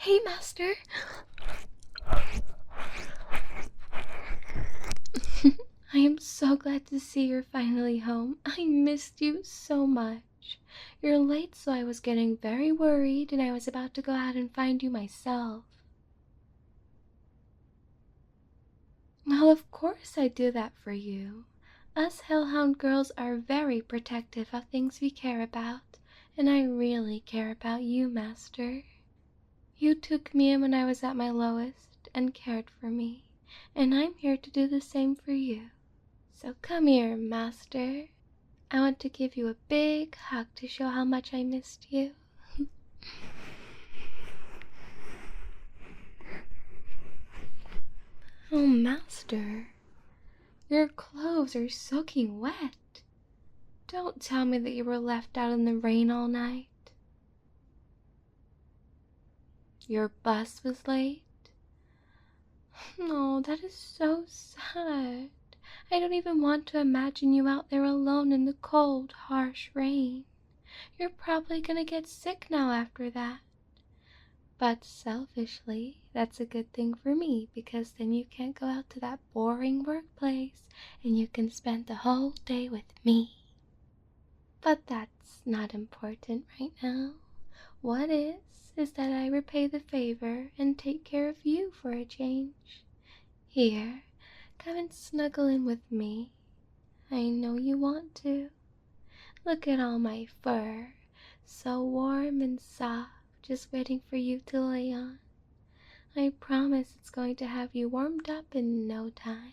Hey, Master. I am so glad to see you're finally home. I missed you so much. You're late, so I was getting very worried, and I was about to go out and find you myself. Well, of course I do that for you. Us Hellhound girls are very protective of things we care about, and I really care about you, Master. You took me in when I was at my lowest and cared for me, and I'm here to do the same for you. So come here, Master. I want to give you a big hug to show how much I missed you. Oh, Master, your clothes are soaking wet. Don't tell me that you were left out in the rain all night. Your bus was late? Oh, that is so sad. I don't even want to imagine you out there alone in the cold, harsh rain. You're probably gonna get sick now after that. But selfishly, that's a good thing for me because then you can't go out to that boring workplace and you can spend the whole day with me. But that's not important right now. What is that I repay the favor and take care of you for a change. Here, come and snuggle in with me. I know you want to. Look at all my fur, so warm and soft, just waiting for you to lay on. I promise it's going to have you warmed up in no time.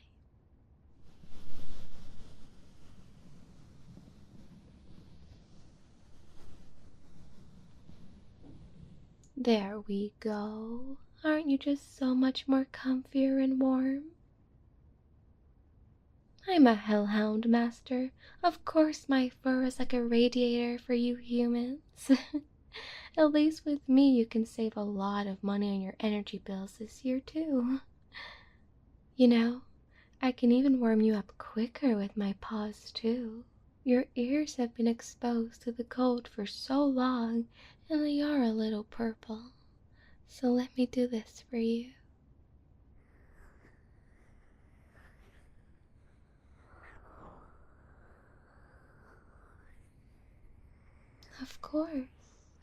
There we go. Aren't you just so much more comfier and warm? I'm a hellhound, Master. Of course my fur is like a radiator for you humans. At least with me you can save a lot of money on your energy bills this year too. You know, I can even warm you up quicker with my paws too. Your ears have been exposed to the cold for so long, and they are a little purple. So let me do this for you.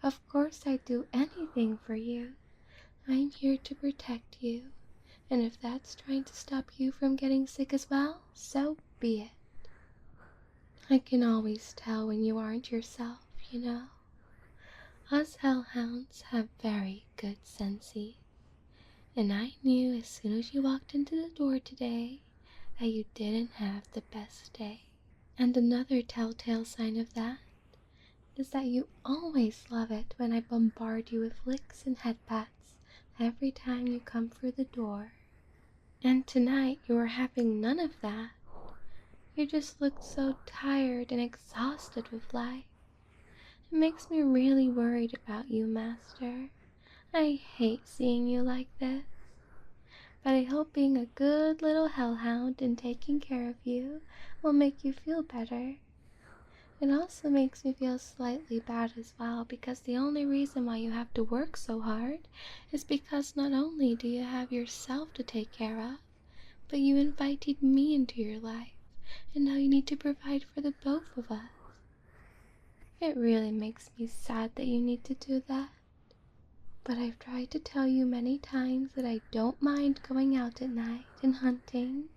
Of course I'd do anything for you. I'm here to protect you, and if that's trying to stop you from getting sick as well, so be it. I can always tell when you aren't yourself, you know. Us hellhounds have very good senses, and I knew as soon as you walked into the door today that you didn't have the best day. And another telltale sign of that is that you always love it when I bombard you with licks and head pats every time you come through the door. And tonight you are having none of that. You just look so tired and exhausted with life. It makes me really worried about you, Master. I hate seeing you like this. But I hope being a good little hellhound and taking care of you will make you feel better. It also makes me feel slightly bad as well because the only reason why you have to work so hard is because not only do you have yourself to take care of, but you invited me into your life, and now you need to provide for the both of us. It really makes me sad that you need to do that. But I've tried to tell you many times that I don't mind going out at night and hunting,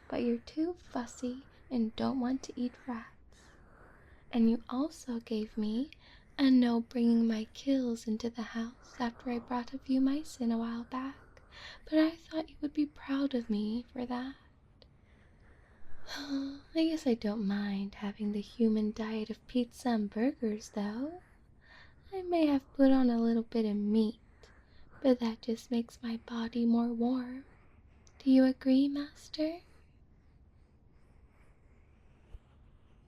but you're too fussy and don't want to eat rats. And you also gave me a no bringing my kills into the house after I brought a few mice in a while back, but I thought you would be proud of me for that. I guess I don't mind having the human diet of pizza and burgers, though. I may have put on a little bit of meat, but that just makes my body more warm. Do you agree, Master?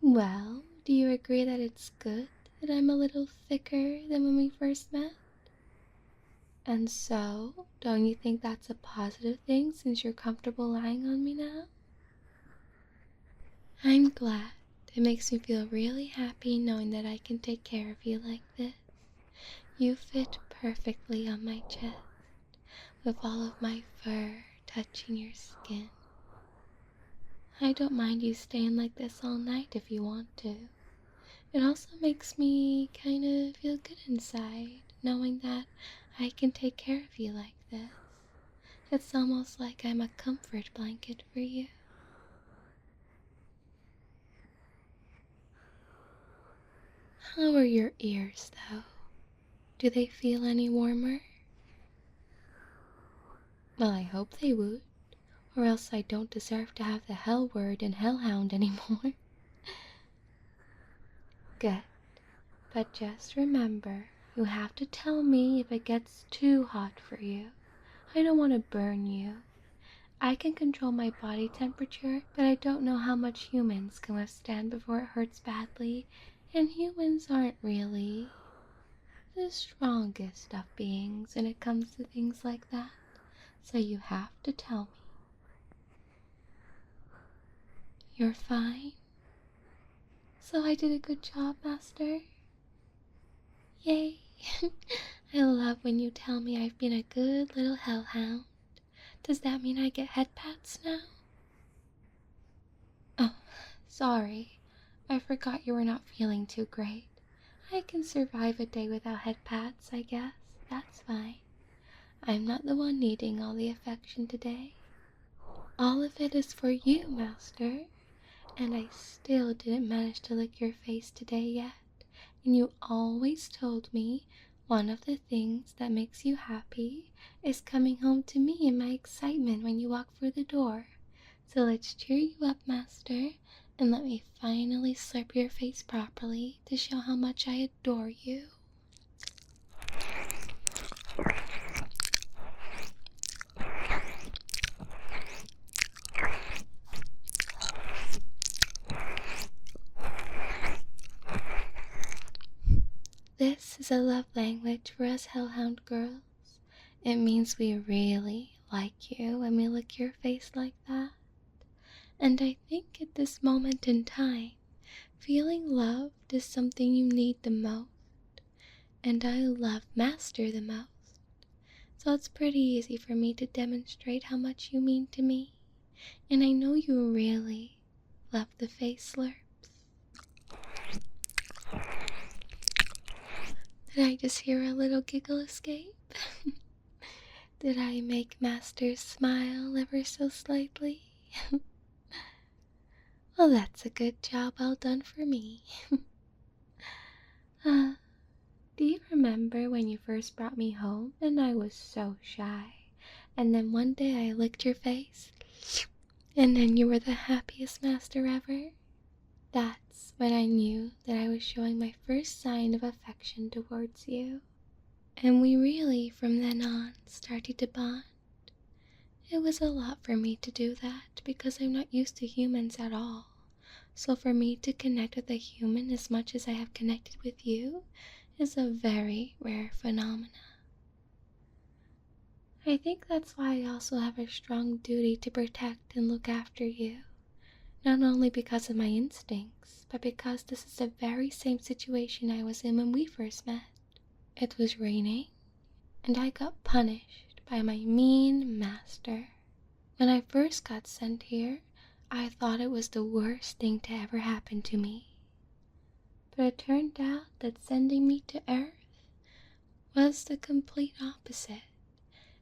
Well, do you agree that it's good that I'm a little thicker than when we first met? And so, don't you think that's a positive thing since you're comfortable lying on me now? I'm glad. It makes me feel really happy knowing that I can take care of you like this. You fit perfectly on my chest, with all of my fur touching your skin. I don't mind you staying like this all night if you want to. It also makes me kind of feel good inside, knowing that I can take care of you like this. It's almost like I'm a comfort blanket for you. How are your ears, though? Do they feel any warmer? Well, I hope they would, or else I don't deserve to have the hell word and hellhound anymore. Good. But just remember, you have to tell me if it gets too hot for you. I don't want to burn you. I can control my body temperature, but I don't know how much humans can withstand before it hurts badly, and humans aren't really the strongest of beings when it comes to things like that. So you have to tell me. You're fine? So I did a good job, Master? Yay! I love when you tell me I've been a good little hellhound. Does that mean I get head pats now? Oh, sorry. I forgot you were not feeling too great. I can survive a day without head pats, I guess. That's fine. I'm not the one needing all the affection today. All of it is for you, Master. And I still didn't manage to lick your face today yet. And you always told me one of the things that makes you happy is coming home to me and my excitement when you walk through the door. So let's cheer you up, Master, and let me finally slurp your face properly to show how much I adore you. This is a love language for us Hellhound girls. It means we really like you when we lick your face like that. And I think at this moment in time, feeling loved is something you need the most. And I love Master the most. So it's pretty easy for me to demonstrate how much you mean to me. And I know you really love the face slurps. Did I just hear a little giggle escape? Did I make Master smile ever so slightly? Well, that's a good job well done for me. Do you remember when you first brought me home and I was so shy? And then one day I licked your face? And then you were the happiest master ever? That's when I knew that I was showing my first sign of affection towards you. And we really, from then on, started to bond. It was a lot for me to do that because I'm not used to humans at all. So for me to connect with a human as much as I have connected with you is a very rare phenomena. I think that's why I also have a strong duty to protect and look after you. Not only because of my instincts, but because this is the very same situation I was in when we first met. It was raining, and I got punished by my mean master. When I first got sent here, I thought it was the worst thing to ever happen to me. But it turned out that sending me to Earth was the complete opposite,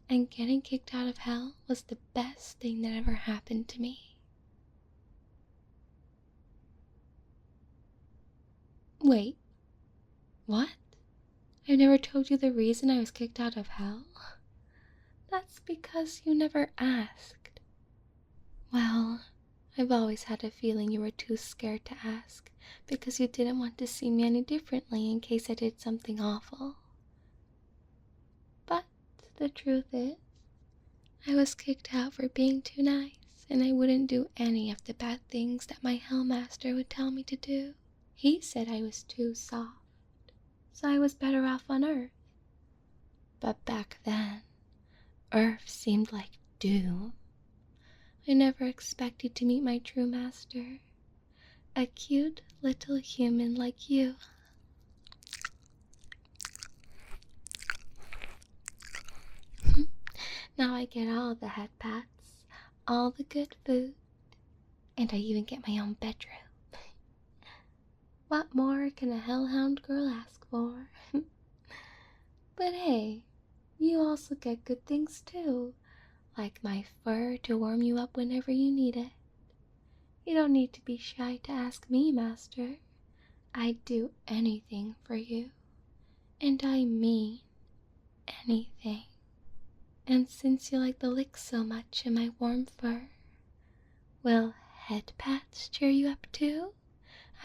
and getting kicked out of hell was the best thing that ever happened to me. Wait, what? I never told you the reason I was kicked out of hell? That's because you never asked. Well, I've always had a feeling you were too scared to ask because you didn't want to see me any differently in case I did something awful. But the truth is, I was kicked out for being too nice, and I wouldn't do any of the bad things that my Hellmaster would tell me to do. He said I was too soft, so I was better off on Earth. But back then, Earth seemed like doom. I never expected to meet my true master, a cute little human like you. Now I get all the head pats, all the good food, and I even get my own bedroom. What more can a hellhound girl ask for? But hey, you also get good things too, like my fur to warm you up whenever you need it. You don't need to be shy to ask me, Master. I'd do anything for you, and I mean anything. And since you like the lick so much in my warm fur, will head pats cheer you up too?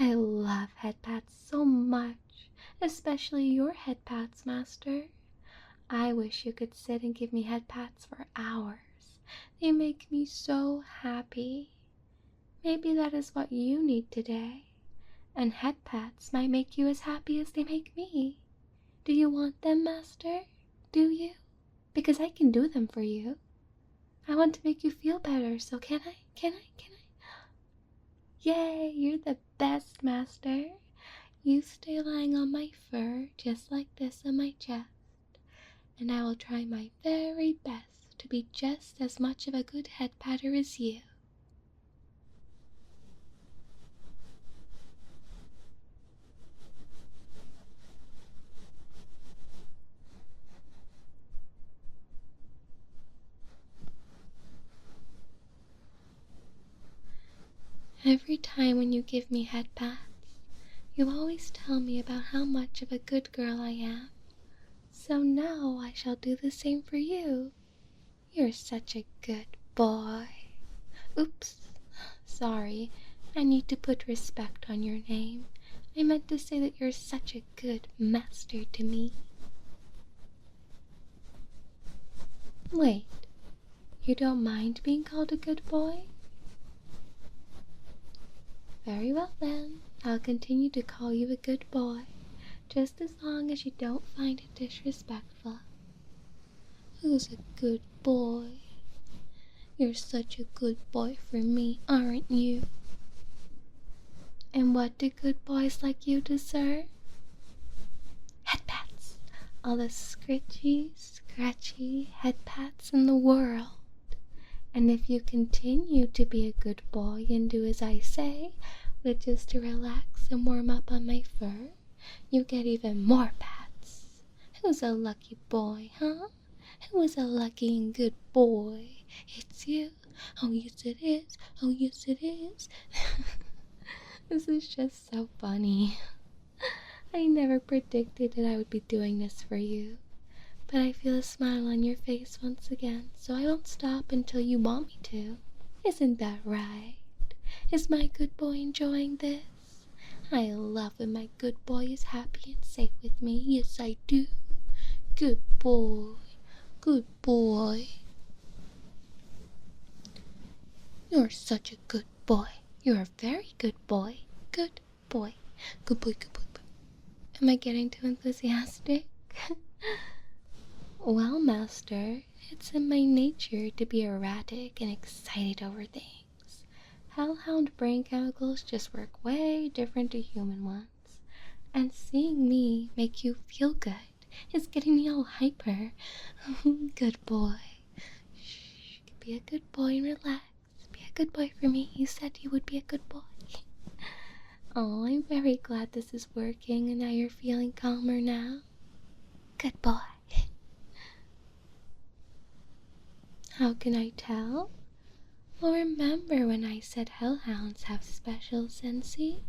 I love head pats so much, especially your head pats, Master. I wish you could sit and give me head pats for hours. They make me so happy. Maybe that is what you need today, and head pats might make you as happy as they make me. Do you want them, Master? Do you? Because I can do them for you. I want to make you feel better, so can I? Can I? Can I? Yay, you're the best, Master. You stay lying on my fur just like this on my chest, and I will try my very best to be just as much of a good head patter as you. Every time when you give me head pats, you always tell me about how much of a good girl I am. So now I shall do the same for you. You're such a good boy. Oops, sorry. I need to put respect on your name. I meant to say that you're such a good master to me. Wait, you don't mind being called a good boy? Very well then, I'll continue to call you a good boy, just as long as you don't find it disrespectful. Who's a good boy? You're such a good boy for me, aren't you? And what do good boys like you deserve? Head pats! All the scritchy, scratchy head pats in the world. And if you continue to be a good boy and do as I say, which is to relax and warm up on my fur, you get even more pats. Who's a lucky boy, huh? Who is a lucky and good boy? It's you. Oh, yes it is. Oh, yes it is. This is just so funny. I never predicted that I would be doing this for you. But I feel a smile on your face once again, so I won't stop until you want me to. Isn't that right? Is my good boy enjoying this? I love when my good boy is happy and safe with me. Yes, I do. Good boy. Good boy. You're such a good boy. You're a very good boy. Good boy. Good boy, good boy, boy. Am I getting too enthusiastic? Well, Master, it's in my nature to be erratic and excited over things. Hellhound brain chemicals just work way different to human ones. And seeing me make you feel good is getting me all hyper. Good boy. Shh, be a good boy and relax. Be a good boy for me. You said you would be a good boy. Oh, I'm very glad this is working and now you're feeling calmer now. Good boy. How can I tell? Well, remember when I said hellhounds have special sensei?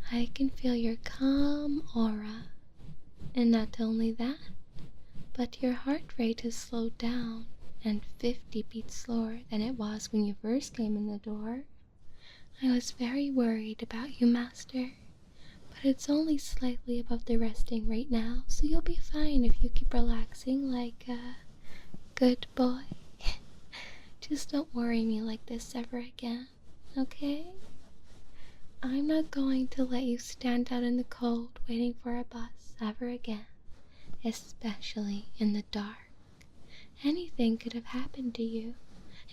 I can feel your calm aura. And not only that, but your heart rate has slowed down and 50 beats slower than it was when you first came in the door. I was very worried about you, Master, but it's only slightly above the resting rate now, so you'll be fine if you keep relaxing like a good boy. Just don't worry me like this ever again, okay? I'm not going to let you stand out in the cold waiting for a bus ever again, especially in the dark. Anything could have happened to you.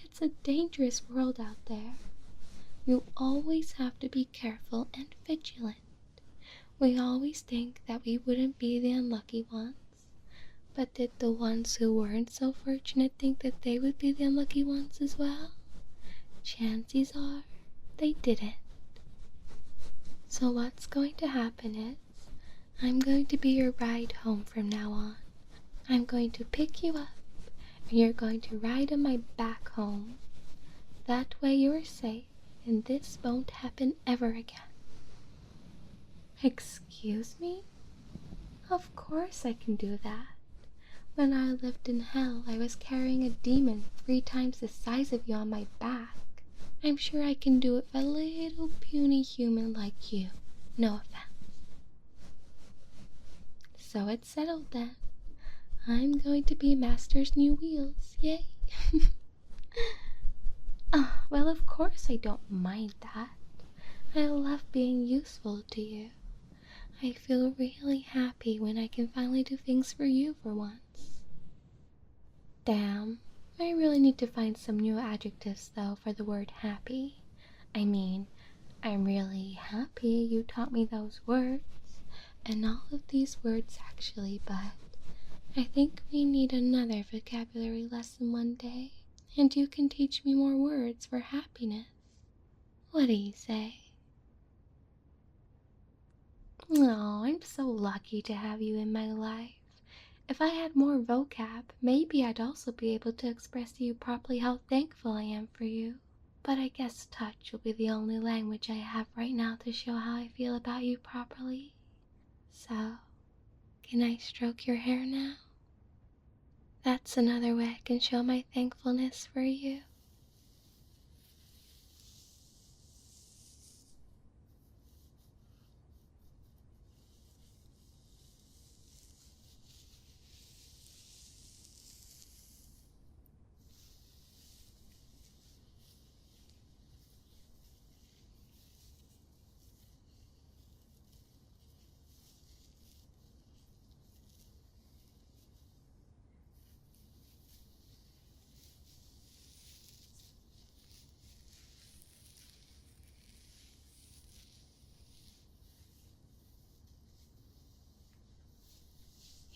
It's a dangerous world out there. You always have to be careful and vigilant. We always think that we wouldn't be the unlucky ones, But did the ones who weren't so fortunate think that they would be the unlucky ones as well? Chances are they didn't. So what's going to happen is, I'm going to be your ride home from now on. I'm going to pick you up, and you're going to ride on my back home. That way you're safe, and this won't happen ever again. Excuse me? Of course I can do that. When I lived in hell, I was carrying a demon 3 times the size of you on my back. I'm sure I can do it for a little puny human like you. No offense. So it's settled then. I'm going to be Master's new wheels. Yay! Well, of course I don't mind that. I love being useful to you. I feel really happy when I can finally do things for you for once. Damn, I really need to find some new adjectives though for the word happy. I mean, I'm really happy you taught me those words, and all of these words actually, but I think we need another vocabulary lesson one day, and you can teach me more words for happiness. What do you say? Oh, I'm so lucky to have you in my life. If I had more vocab, maybe I'd also be able to express to you properly how thankful I am for you. But I guess touch will be the only language I have right now to show how I feel about you properly. So, can I stroke your hair now? That's another way I can show my thankfulness for you.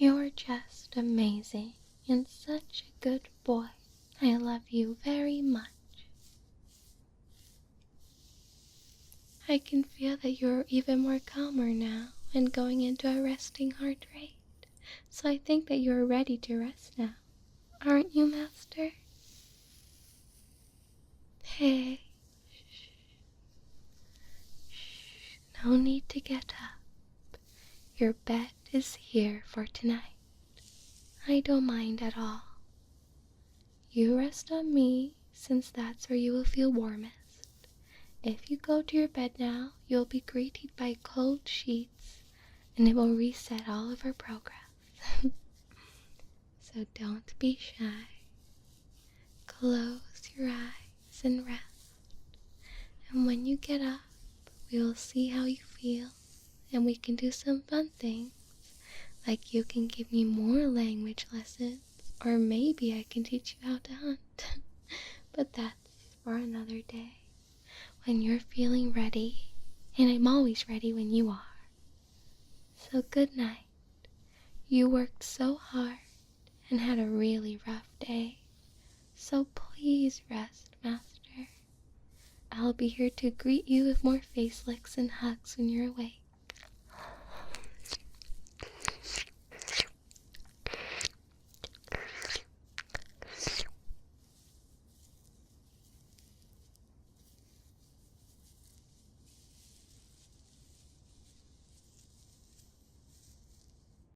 You're just amazing and such a good boy. I love you very much. I can feel that you're even more calmer now and going into a resting heart rate. So I think that you're ready to rest now. Aren't you, Master? Hey, shh, no need to get up. Your bed is here for tonight. I don't mind at all. You rest on me, since that's where you will feel warmest. If you go to your bed now, you'll be greeted by cold sheets, and it will reset all of our progress. So don't be shy. Close your eyes and rest. And when you get up, we will see how you feel, and we can do some fun things. Like you can give me more language lessons, or maybe I can teach you how to hunt. But that's for another day, when you're feeling ready, and I'm always ready when you are. So good night. You worked so hard and had a really rough day, so please rest, Master. I'll be here to greet you with more face licks and hugs when you're awake.